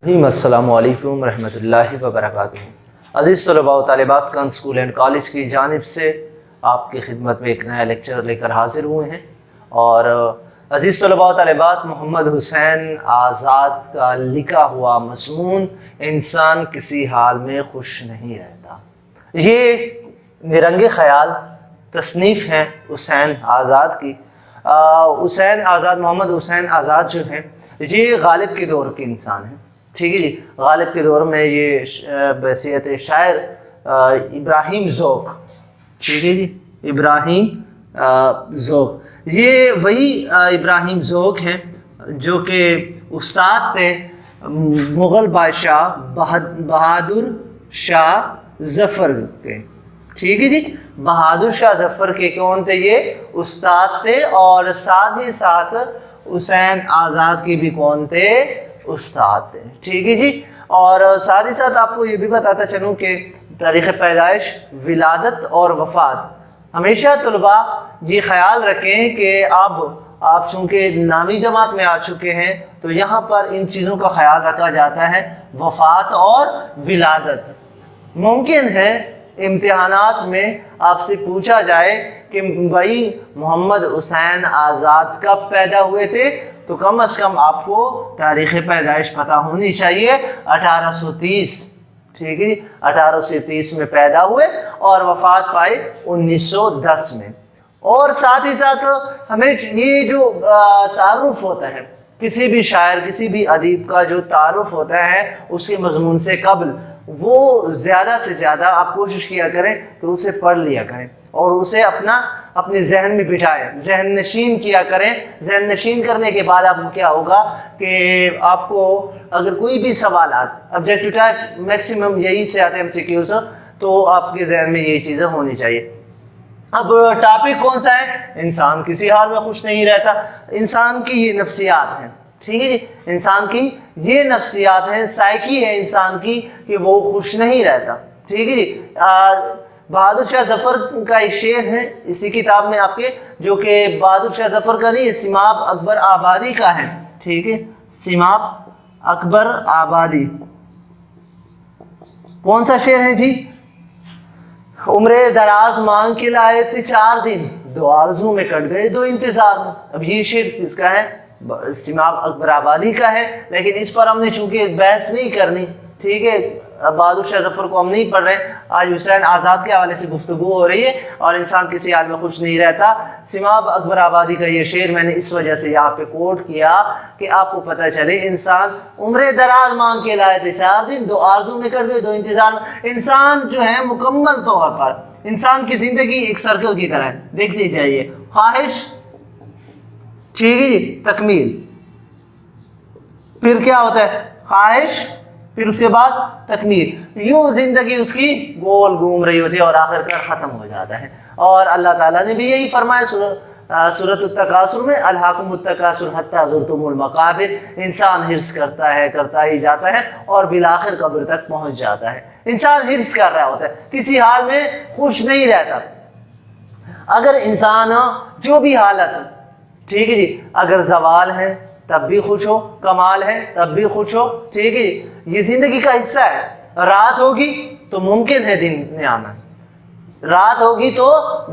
السلام علیکم ورحمۃ اللہ وبرکاتہ۔ عزیز طلباء و طالبات، کان اسکول اینڈ کالج کی جانب سے آپ کی خدمت میں ایک نیا لیکچر لے کر حاضر ہوئے ہیں، اور عزیز طلباء و طالبات، محمد حسین آزاد کا لکھا ہوا مضمون انسان کسی حال میں خوش نہیں رہتا، یہ نرنگ خیال تصنیف ہیں حسین آزاد کی۔ حسین آزاد، محمد حسین آزاد جو ہیں، یہ غالب کے دور کے انسان ہیں، ٹھیک ہے جی۔ غالب کے دور میں یہ بحیثیت شاعر ابراہیم ذوق، ٹھیک ہے جی، ابراہیم ذوق، یہ وہی ابراہیم ذوق ہیں جو کہ استاد تھے مغل بادشاہ بہادر شاہ ظفر کے، ٹھیک ہے جی۔ بہادر شاہ ظفر کے کون تھے؟ یہ استاد تھے، اور ساتھ ہی ساتھ حسین آزاد کے بھی کون تھے؟ استاد تھے، ٹھیک ہے جی۔ اور ساتھ ہی ساتھ آپ کو یہ بھی بتاتا چلوں کہ تاریخ پیدائش، ولادت اور وفات، ہمیشہ طلباء یہ خیال رکھیں کہ اب آپ چونکہ نامی جماعت میں آ چکے ہیں تو یہاں پر ان چیزوں کا خیال رکھا جاتا ہے، وفات اور ولادت۔ ممکن ہے امتحانات میں آپ سے پوچھا جائے کہ بھائی محمد حسین آزاد کب پیدا ہوئے تھے، تو کم از کم آپ کو تاریخ پیدائش پتہ ہونی چاہیے۔ 1830، ٹھیک ہے، 1830 میں پیدا ہوئے اور وفات پائی 1910 میں۔ اور ساتھ ہی ساتھ ہمیں یہ جو تعارف ہوتا ہے کسی بھی شاعر، کسی بھی ادیب کا جو تعارف ہوتا ہے اس کے مضمون سے قبل، وہ زیادہ سے زیادہ آپ کوشش کیا کریں کہ اسے پڑھ لیا کریں اور اسے اپنے ذہن میں بٹھائیں، ذہن نشین کیا کریں۔ ذہن نشین کرنے کے بعد آپ کو کیا ہوگا کہ آپ کو اگر کوئی بھی سوالات آبجیکٹو ٹائپ میکسیمم یہی سے آتے ہیں MCQs، تو آپ کے ذہن میں یہی چیزیں ہونی چاہیے۔ اب ٹاپک کون سا ہے؟ انسان کسی حال میں خوش نہیں رہتا۔ انسان کی یہ نفسیات ہیں، ٹھیک ہے جی، انسان کی یہ نفسیات ہیں، سائیکی ہے انسان کی کہ وہ خوش نہیں رہتا، ٹھیک ہے جی۔ بہادر شاہ ظفر کا ایک شعر ہے اسی کتاب میں آپ کے، جو کہ بہادر شاہ ظفر کا نہیں، سیماب اکبر آبادی کا ہے، ٹھیک ہے، سیماب اکبر آبادی۔ کون سا شعر ہے جی؟ عمر دراز مانگ کے لائے تھے 4 دن، 2 آرزو میں کٹ گئے 2 انتظار میں۔ اب یہ شعر کس کا ہے؟ سیماب اکبر آبادی کا ہے، لیکن اس پر ہم نے چونکہ بحث نہیں کرنی، ٹھیک ہے، بہادر شاہ ظفر کو ہم نہیں پڑھ رہے، آج حسین آزاد کے حوالے سے گفتگو ہو رہی ہے، اور انسان کسی حال میں خوش نہیں رہتا۔ سیماب اکبر آبادی کا یہ شعر میں نے اس وجہ سے یہاں پہ کوٹ کیا کہ آپ کو پتہ چلے انسان عمر دراز مانگ کے لائے تھے 4 دن، 2 آرزو میں کٹ گئے 2 انتظار میں۔ انسان جو ہے مکمل طور پر انسان کی زندگی ایک سرکل کی طرح ہے، دیکھنی چاہیے۔ خواہش، ٹھیک ہے جی، تکمیل، پھر کیا ہوتا ہے؟ خواہش، پھر اس کے بعد تکمیل، یوں زندگی اس کی گول گھوم رہی ہوتی ہے اور آخر کار ختم ہو جاتا ہے۔ اور اللہ تعالیٰ نے بھی یہی فرمایا سورۃ التکاثر میں، الہاکم التکاثر حتی زرتم المقابر، انسان حرص کرتا ہی جاتا ہے اور بالآخر قبر تک پہنچ جاتا ہے۔ انسان حرص کر رہا ہوتا ہے، کسی حال میں خوش نہیں رہتا۔ اگر انسان جو بھی حالت، ٹھیک ہے جی، اگر زوال ہے تب بھی خوش ہو، کمال ہے تب بھی خوش ہو، ٹھیک ہے جی، یہ زندگی کا حصہ ہے۔ رات ہوگی تو ممکن ہے دن آنا، رات ہوگی تو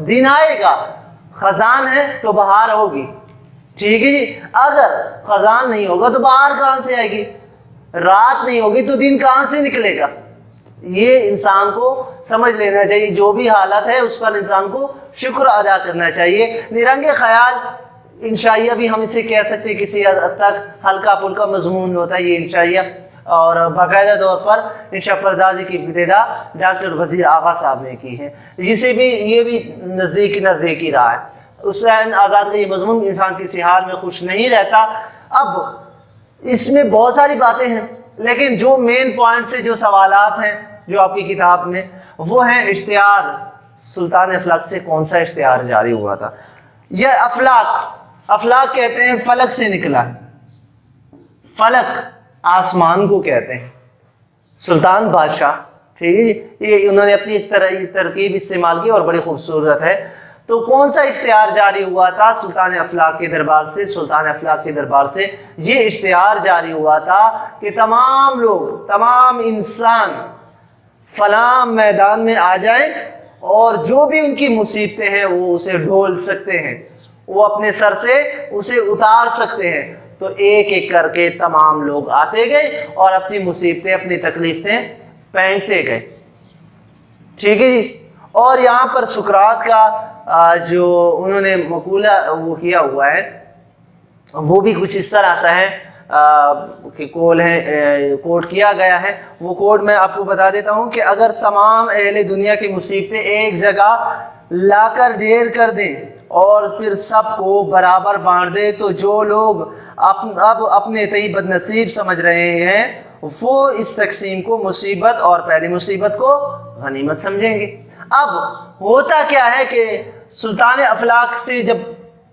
دن آئے گا، خزان ہے تو بہار ہوگی، ٹھیک ہے جی۔ اگر خزان نہیں ہوگا تو بہار کہاں سے آئے گی؟ رات نہیں ہوگی تو دن کہاں سے نکلے گا؟ یہ انسان کو سمجھ لینا چاہیے، جو بھی حالت ہے اس پر انسان کو شکر ادا کرنا چاہیے۔ نرنگ خیال، انشائیہ بھی ہم اسے کہہ سکتے ہیں، کسی حد تک ہلکا پھلکا مضمون ہوتا ہے یہ انشائیہ، اور باقاعدہ طور پر انشاء پردازی کی ابتدا ڈاکٹر وزیر آغا صاحب نے کی ہے، جسے بھی یہ بھی نزدیکی رہا ہے۔ حسین آزاد کا یہ مضمون انسان کسی حال میں خوش نہیں رہتا۔ اب اس میں بہت ساری باتیں ہیں، لیکن جو مین پوائنٹ سے جو سوالات ہیں جو آپ کی کتاب میں، وہ ہیں اشتہار سلطان افلاک سے کون سا اشتہار جاری ہوا تھا؟ یہ افلاک کہتے ہیں فلک سے نکلا ہے، فلک آسمان کو کہتے ہیں۔ سلطان بادشاہ، ٹھیک ہے، یہ انہوں نے اپنی ایک ترکیب استعمال کی اور بڑی خوبصورت ہے۔ تو کون سا اشتہار جاری ہوا تھا؟ سلطان افلاک کے دربار سے، سلطان افلاک کے دربار سے یہ اشتہار جاری ہوا تھا کہ تمام لوگ، تمام انسان فلاں میدان میں آ جائیں اور جو بھی ان کی مصیبتیں ہیں وہ اسے ڈھول سکتے ہیں، وہ اپنے سر سے اسے اتار سکتے ہیں۔ تو ایک ایک کر کے تمام لوگ آتے گئے اور اپنی مصیبتیں، اپنی تکلیفیں پھینکتے گئے، ٹھیک ہے جی۔ اور یہاں پر سقراط کا جو انہوں نے مقولہ وہ کیا ہوا ہے وہ بھی کچھ اس طرح سا ہے کہ کوٹ کیا گیا ہے۔ وہ کوٹ میں آپ کو بتا دیتا ہوں کہ اگر تمام اہل دنیا کی مصیبتیں ایک جگہ لا کر ڈھیر کر دیں اور پھر سب کو برابر بانٹ دے تو جو لوگ اب اپنے تئیں بد نصیب سمجھ رہے ہیں وہ اس تقسیم کو مصیبت اور پہلی مصیبت کو غنیمت سمجھیں گے۔ اب ہوتا کیا ہے کہ سلطان افلاک سے جب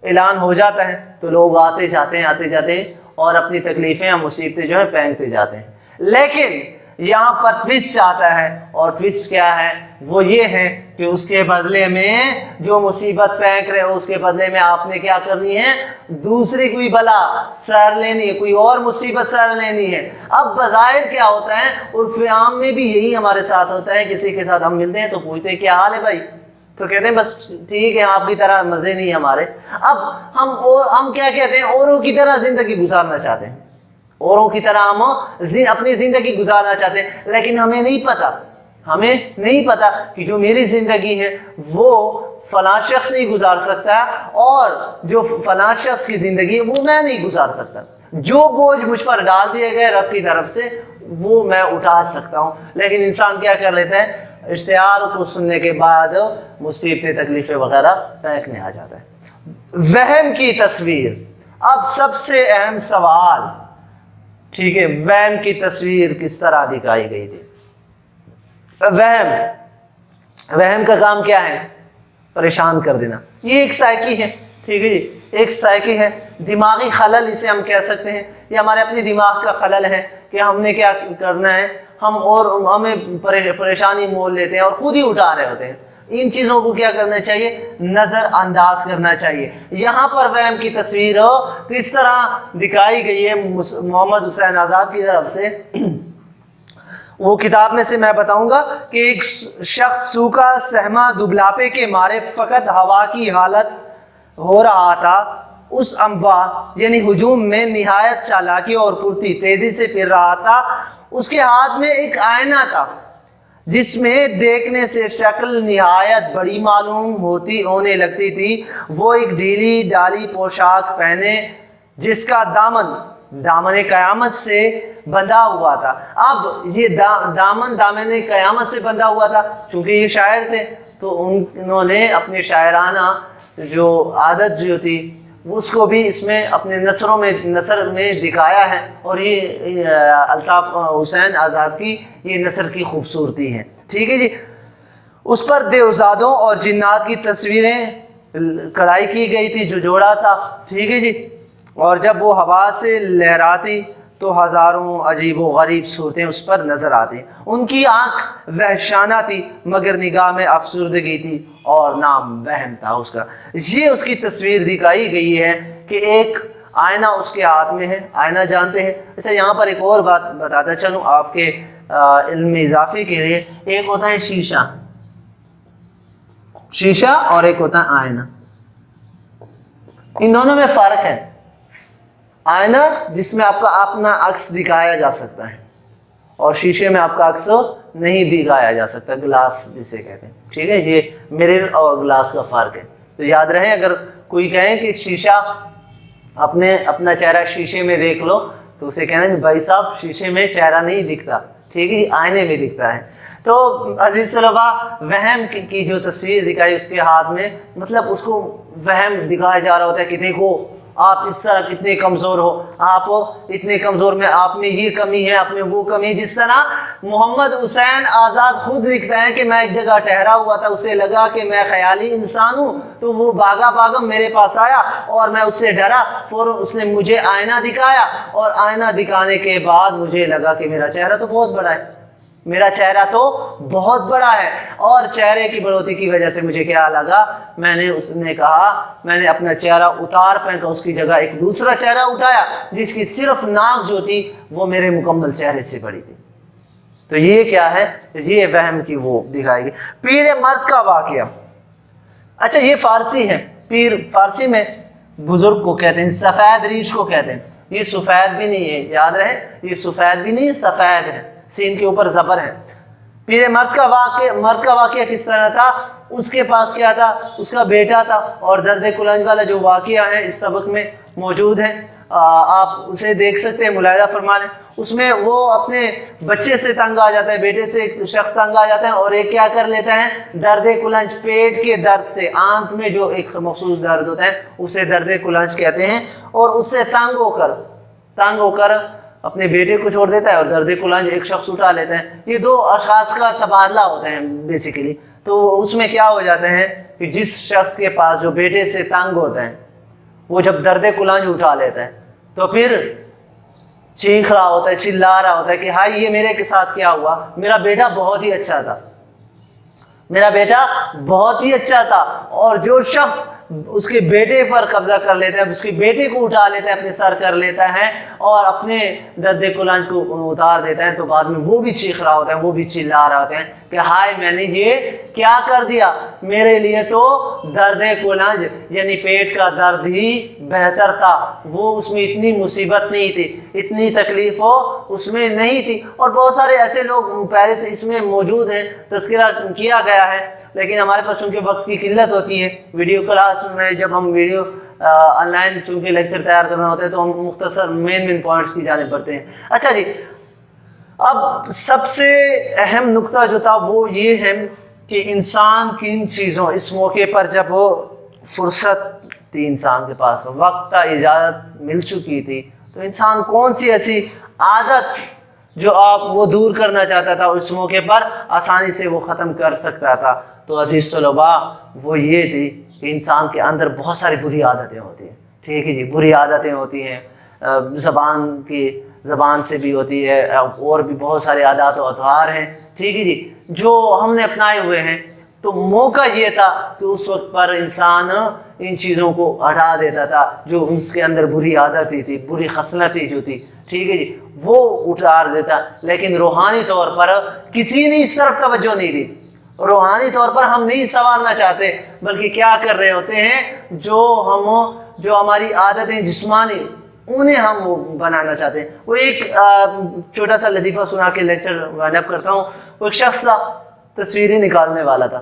اعلان ہو جاتا ہے تو لوگ آتے جاتے ہیں اور اپنی تکلیفیں یا مصیبتیں جو ہیں پھینکتے جاتے ہیں۔ لیکن یہاں پر ٹویسٹ آتا ہے، اور ٹویسٹ کیا ہے؟ وہ یہ ہے کہ اس کے بدلے میں جو مصیبت پھینک رہے ہو اس کے بدلے میں آپ نے کیا کرنی ہے؟ دوسری کوئی بلا سر لینی ہے، کوئی اور مصیبت سر لینی ہے۔ اب بظاہر کیا ہوتا ہے، عرف عام میں بھی یہی ہمارے ساتھ ہوتا ہے، کسی کے ساتھ ہم ملتے ہیں تو پوچھتے ہیں کیا حال ہے بھائی، تو کہتے ہیں بس ٹھیک ہے، آپ کی طرح مزے نہیں ہمارے۔ اب ہم کیا کہتے ہیں؟ اوروں کی طرح زندگی گزارنا چاہتے ہیں، اوروں کی طرح ہم اپنی زندگی گزارنا چاہتے ہیں، لیکن ہمیں نہیں پتا کہ جو میری زندگی ہے وہ فلاں شخص نہیں گزار سکتا، اور جو فلاں شخص کی زندگی ہے وہ میں نہیں گزار سکتا۔ جو بوجھ مجھ پر ڈال دیے گئے رب کی طرف سے وہ میں اٹھا سکتا ہوں، لیکن انسان کیا کر لیتا ہے؟ اشتہار کو سننے کے بعد مصیبتیں، تکلیفیں وغیرہ پھینکنے آ جاتا ہے۔ وہم کی تصویر، اب سب سے اہم سوال، ٹھیک ہے، وہم کی تصویر کس طرح دکھائی گئی تھی؟ وہم کا کام کیا ہے؟ پریشان کر دینا۔ یہ ایک سائیکی ہے، ٹھیک ہے جی، ایک سائیکی ہے، دماغی خلل اسے ہم کہہ سکتے ہیں۔ یہ ہمارے اپنی دماغ کا خلل ہے کہ ہم نے کیا کرنا ہے، ہمیں پریشانی مول لیتے ہیں اور خود ہی اٹھا رہے ہوتے ہیں۔ ان چیزوں کو کیا کرنا چاہیے؟ نظر انداز کرنا چاہیے۔ یہاں پر وہم کی تصویر کس طرح دکھائی گئی ہے محمد حسین آزاد کی طرف سے، وہ کتاب میں سے میں بتاؤں گا کہ ایک شخص سوکھا سہما دبلاپے کے مارے فقط ہوا کی حالت ہو رہا تھا، اس اموا یعنی ہجوم میں نہایت چالاکی اور پھرتی تیزی سے پھر رہا تھا۔ اس کے ہاتھ میں ایک آئینہ تھا جس میں دیکھنے سے شکل نہایت بڑی معلوم ہونے لگتی تھی۔ وہ ایک ڈھیلی ڈالی پوشاک پہنے جس کا دامن قیامت سے بندھا ہوا تھا۔ اب یہ دامن قیامت سے بندھا ہوا تھا، چونکہ یہ شاعر تھے تو انہوں نے اپنی شاعرانہ جو عادت جو تھی اس کو بھی اس میں اپنے نثر میں دکھایا ہے، اور یہ الطاف حسین آزاد کی یہ نثر کی خوبصورتی ہے، ٹھیک ہے جی۔ اس پر دیوزادوں اور جنات کی تصویریں کڑھائی کی گئی تھی جو جوڑا تھا، ٹھیک ہے جی، اور جب وہ ہوا سے لہراتی تو ہزاروں عجیب و غریب صورتیں اس پر نظر آتی۔ ان کی آنکھ وحشانہ تھی مگر نگاہ میں افسردگی تھی اور نام وہم تھا اس کا۔ یہ اس کی تصویر دکھائی گئی ہے کہ ایک آئینہ اس کے ہاتھ میں ہے، آئینہ جانتے ہیں۔ اچھا، یہاں پر ایک اور بات بتاتا چلوں آپ کے علم اضافے کے لیے، ایک ہوتا ہے شیشہ اور ایک ہوتا ہے آئینہ، ان دونوں میں فرق ہے۔ آئینہ جس میں آپ کا اپنا عکس دکھایا جا سکتا ہے، اور شیشے میں آپ کا عکس نہیں دکھایا جا سکتا، گلاس جسے کہتے ہیں، ٹھیک ہے، یہ مرر اور گلاس کا فرق ہے۔ تو یاد رہے، اگر کوئی کہے کہ شیشہ اپنا چہرہ شیشے میں دیکھ لو تو اسے کہنا کہ بھائی صاحب شیشے میں چہرہ نہیں دکھتا، ٹھیک ہے، آئینے میں دکھتا ہے۔ تو عزیز طلباء، وہم کی جو تصویر دکھائی اس کے ہاتھ میں، مطلب اس کو وہم دکھایا جا رہا ہوتا ہے کہ دیکھو آپ اس طرح کتنے کمزور ہو، آپ اتنے کمزور میں آپ میں یہ کمی ہے، آپ میں وہ کمی۔ جس طرح محمد حسین آزاد خود لکھتا ہے کہ میں ایک جگہ ٹھہرا ہوا تھا، اسے لگا کہ میں خیالی انسان ہوں، تو وہ بھاگا میرے پاس آیا اور میں اس سے ڈرا، فوراً اس نے مجھے آئینہ دکھایا، اور آئینہ دکھانے کے بعد مجھے لگا کہ میرا چہرہ تو بہت بڑا ہے، میرا چہرہ تو بہت بڑا ہے. اور چہرے کی بڑھوتی کی وجہ سے مجھے کیا لگا, اس نے کہا میں نے اپنا چہرہ اتار پھینکا, اس کی جگہ ایک دوسرا چہرہ اٹھایا جس کی صرف ناک جو تھی وہ میرے مکمل چہرے سے بڑی تھی. تو یہ کیا ہے, یہ وہم کی وہ دکھائے گی. پیر مرد کا واقعہ. اچھا یہ فارسی ہے, پیر فارسی میں بزرگ کو کہتے ہیں, سفید ریش کو کہتے ہیں. یہ سفید بھی نہیں ہے, یاد رہے, یہ سفید بھی نہیں ہے, سفید ہے, سین کے اوپر زبر ہے. پیر مرد کا واقعہ کس طرح تھا, اس کے پاس کیا تھا, اس کا بیٹا تھا, اور درد کلنج والا جو واقعہ ہے اس سبق میں موجود ہے, آپ اسے دیکھ سکتے ہیں, ملاحظہ فرما لیں. اس میں وہ اپنے بچے سے تنگ آ جاتا ہے, بیٹے سے ایک شخص تنگ آ جاتا ہے, اور ایک کیا کر لیتا ہے, درد کلنج, پیٹ کے درد سے, آنت میں جو ایک مخصوص درد ہوتا ہے اسے درد کلنج کہتے ہیں, اور اس سے تنگ ہو کر اپنے بیٹے کو چھوڑ دیتا ہے, اور درد کلنج ایک شخص اٹھا لیتا ہے. یہ دو اشخاص کا تبادلہ ہوتا ہے بیسیکلی. تو اس میں کیا ہو جاتا ہے کہ جس شخص کے پاس جو بیٹے سے تنگ ہوتا ہے وہ جب درد کلنج اٹھا لیتا ہے تو پھر چیخ رہا ہوتا ہے, چلا رہا ہوتا ہے کہ ہائی یہ میرے کے ساتھ کیا ہوا, میرا بیٹا بہت ہی اچھا تھا, میرا بیٹا بہت ہی اچھا تھا. اور جو شخص اس کے بیٹے پر قبضہ کر لیتا ہے, اس کے بیٹے کو اٹھا لیتا ہے, اپنے سر کر لیتا ہے اور اپنے درد کلنج کو اتار دیتا ہے, تو بعد میں وہ بھی چیخ رہا ہوتا ہے, وہ بھی چلا رہا ہوتا ہے کہ ہائے میں نے یہ کیا کر دیا, میرے لیے تو درد کلنج یعنی پیٹ کا درد ہی بہتر تھا, وہ اس میں اتنی مصیبت نہیں تھی, اتنی تکلیف اس میں نہیں تھی. اور بہت سارے ایسے لوگ پہلے سے اس میں موجود ہیں, تذکرہ کیا گیا ہے, لیکن ہمارے پاس چونکہ وقت کی قلت ہوتی ہے, ویڈیو کلاس میں جب ہم ویڈیو آن لائن چونکہ لیکچر تیار کرنا ہوتا ہے تو ہم مختصر مین پوائنٹس کی جانب بڑھتے ہیں. اچھا جی, اب سب سے اہم نقطہ جو تھا وہ یہ ہے کہ انسان کن چیزوں, اس موقع پر جب وہ فرصت تھی, انسان کے پاس وقت کا اجازت مل چکی تھی, تو انسان کون سی ایسی عادت جو آپ وہ دور کرنا چاہتا تھا اس موقع پر آسانی سے وہ ختم کر سکتا تھا. تو عزیز طلباء وہ یہ تھی کہ انسان کے اندر بہت ساری بری عادتیں ہوتی ہیں. ٹھیک ہے جی, بری عادتیں ہوتی ہیں, زبان سے بھی ہوتی ہے, اور بھی بہت سارے عادات و اطوار ہیں. ٹھیک ہے جی, جو ہم نے اپنائے ہوئے ہیں. تو موقع یہ تھا کہ اس وقت پر انسان ان چیزوں کو ہٹا دیتا تھا جو اس کے اندر بری عادتیں تھی, بری خصلتیں جو تھی, ٹھیک ہے جی, وہ اتار دیتا. لیکن روحانی طور پر کسی نے اس طرف توجہ نہیں دی. روحانی طور پر ہم نہیں سنوارنا چاہتے, بلکہ کیا کر رہے ہوتے ہیں, جو ہماری عادتیں جسمانی انہیں ہم بنانا چاہتے ہیں. وہ ایک چھوٹا سا لطیفہ سنا کے لیکچر وائنڈ اپ کرتا ہوں. وہ ایک شخص تھا, تصویریں نکالنے والا تھا.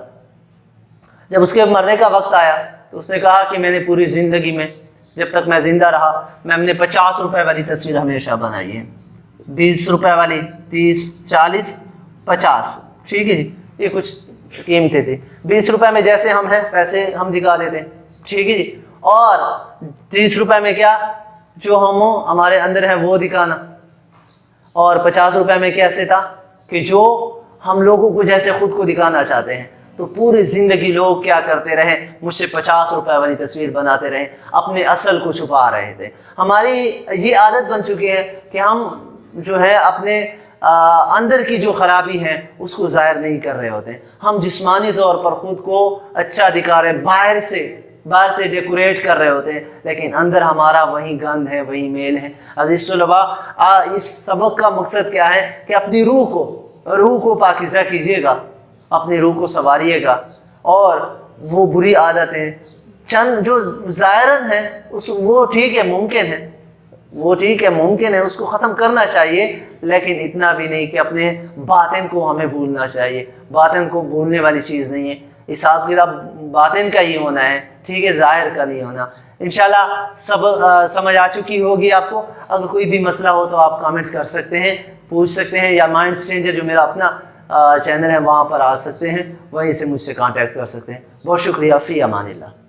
جب اس کے مرنے کا وقت آیا تو اس نے کہا کہ میں نے پوری زندگی میں جب تک میں زندہ رہا میں نے 50 روپے والی تصویر ہمیشہ بنائی ہے, 20 روپے والی, 30, 40, 50. ٹھیک ہے جی, یہ کچھ قیمتیں تھیں. 20 روپے میں جیسے ہم ہیں ویسے ہم دکھا دیتے ہیں. ٹھیک ہے جی, اور 30 روپے میں کیا جو ہمارے اندر ہے وہ دکھانا, اور 50 روپے میں کیسے تھا کہ جو ہم لوگوں کو جیسے خود کو دکھانا چاہتے ہیں. تو پوری زندگی لوگ کیا کرتے رہے, مجھ سے 50 روپے والی تصویر بناتے رہے, اپنے اصل کو چھپا رہے تھے. ہماری یہ عادت بن چکی ہے کہ ہم جو ہے اپنے اندر کی جو خرابی ہے اس کو ظاہر نہیں کر رہے ہوتے. ہم جسمانی طور پر خود کو اچھا دکھا رہے, باہر سے ڈیکوریٹ کر رہے ہوتے ہیں, لیکن اندر ہمارا وہی گند ہے, وہی میل ہے. عزیز طلباء, اس سبق کا مقصد کیا ہے کہ اپنی روح کو پاکیزہ کیجیے گا, اپنی روح کو سنواریے گا, اور وہ بری عادتیں چند جو ظاہراً ہیں وہ ٹھیک ہے, ممکن ہے اس کو ختم کرنا چاہیے, لیکن اتنا بھی نہیں کہ اپنے باطن کو ہمیں بھولنا چاہیے. باطن کو بھولنے والی چیز نہیں ہے. حساب کتاب باطن کا ہی ہونا ہے, ٹھیک ہے, ظاہر کا نہیں ہونا. انشاءاللہ سب سمجھ آ چکی ہوگی آپ کو. اگر کوئی بھی مسئلہ ہو تو آپ کامنٹس کر سکتے ہیں, پوچھ سکتے ہیں, یا مائنڈ اسٹرینجر جو میرا اپنا چینل ہے وہاں پر آ سکتے ہیں, وہیں سے مجھ سے کانٹیکٹ کر سکتے ہیں. بہت شکریہ. فی امان اللہ.